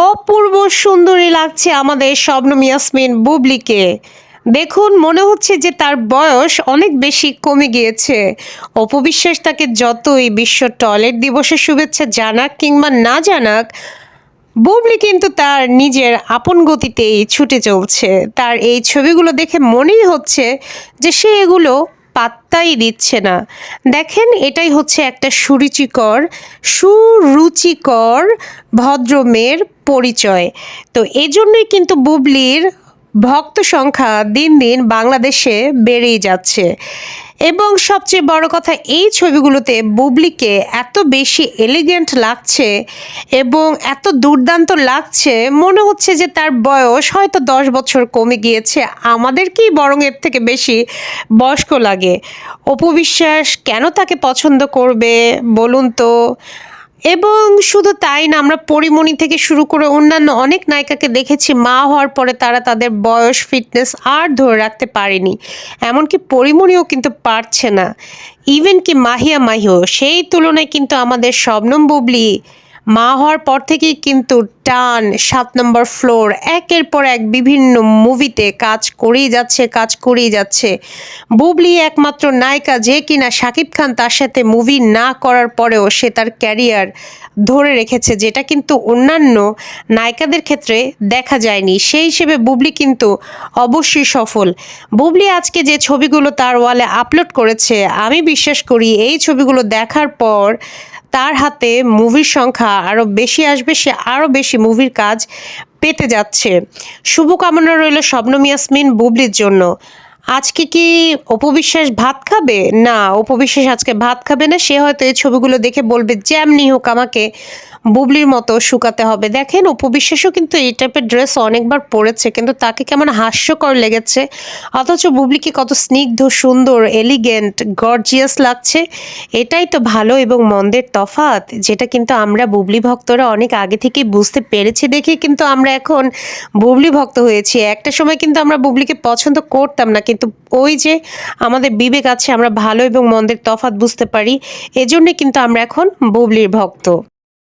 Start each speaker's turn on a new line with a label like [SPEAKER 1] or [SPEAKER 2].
[SPEAKER 1] অপূর্ব সুন্দরী লাগছে আমাদের শবনম ইয়াসমিন বুবলিকে। দেখুন মনে হচ্ছে যে তার বয়স অনেক বেশি কমে গিয়েছে। অপু বিশ্বাস তাকে যতই বিশ্ব টয়লেট দিবসের শুভেচ্ছা জানাক কিংবা না জানাক, বুবলি কিন্তু তার নিজের আপন গতিতেই ছুটে চলছে। তার এই ছবিগুলো দেখে মনেই হচ্ছে যে সে এগুলো পাত্তাই দিচ্ছে না। দেখেন এটাই হচ্ছে একটা সুরুচিকর ভদ্র মেয়ের পরিচয়। তো এজন্যই কিন্তু বুবলির ভক্ত সংখ্যা দিন দিন বাংলাদেশে বেড়েই যাচ্ছে। এবং সবচেয়ে বড় কথা, এই ছবিগুলোতে বুবলিকে এত বেশি এলিগেন্ট লাগছে এবং এত দুর্দান্ত লাগছে, মনে হচ্ছে যে তার বয়স হয়তো 10 বছর কমে গিয়েছে। আমাদেরকেই বরং এর থেকে বেশি বয়স্ক লাগে। অপু বিশ্বাস কেন তাকে পছন্দ করবে বলুন তো? এবং শুধু তাই না, আমরা পরীমণি থেকে শুরু করে অন্যান্য অনেক নায়িকাকে দেখেছি মা হওয়ার পরে তারা তাদের বয়স ফিটনেস আর ধরে রাখতে পারেনি। এমনকি পরীমণিও কিন্তু পারছে না। ইভেন কি মাহিও সেই তুলনায় কিন্তু আমাদের শবনম বুবলি মা হওয়ার পর থেকেই কিন্তু টান 7 নম্বর ফ্লোর একের পর এক বিভিন্ন মুভিতে কাজ করেই যাচ্ছে। বুবলি একমাত্র নায়িকা যে কিনা শাকিব খান তার সাথে মুভি না করার পরেও সে তার ক্যারিয়ার ধরে রেখেছে, যেটা কিন্তু অন্যান্য নায়িকাদের ক্ষেত্রে দেখা যায়নি। সেই হিসেবে বুবলি কিন্তু অবশ্যই সফল। বুবলি আজকে যে ছবিগুলো তার ওয়ালে আপলোড করেছে, আমি বিশ্বাস করি এই ছবিগুলো দেখার পর তার হাতে মুভির সংখ্যা আরও বেশি আসবে, সে আরও বেশি মুভির কাজ পেতে যাচ্ছে। শুভকামনা রইল শবনম ইয়াসমিন বুবলির জন্য। আজকে কি অপু বিশ্বাস ভাত খাবে? না, অপু বিশ্বাস আজকে ভাত খাবে না। সে হয়তো এই ছবিগুলো দেখে বলবে যেমনি হোক আমাকে বুবলির মতো শুকাতে হবে। দেখেন অপু বিশ্বাসও কিন্তু এই টাইপের ড্রেস অনেকবার পরেছে, কিন্তু তাকে কেমন হাস্যকর লেগেছে। অথচ বুবলিকে কত স্নিগ্ধ, সুন্দর, এলিগেন্ট, গর্জিয়াস লাগছে। এটাই তো ভালো এবং মন্দের তফাৎ, যেটা কিন্তু আমরা বুবলি ভক্তরা অনেক আগে থেকেই বুঝতে পেরেছি দেখে কিন্তু আমরা এখন বুবলি ভক্ত হয়েছি। একটা সময় কিন্তু আমরা বুবলিকে পছন্দ করতাম না, কিন্তু ওই যে আমাদের বিবেক আছে, আমরা ভালো এবং মন্দের তফাৎ বুঝতে পারি। এজন্যই কিন্তু আমরা এখন বুবলির ভক্ত।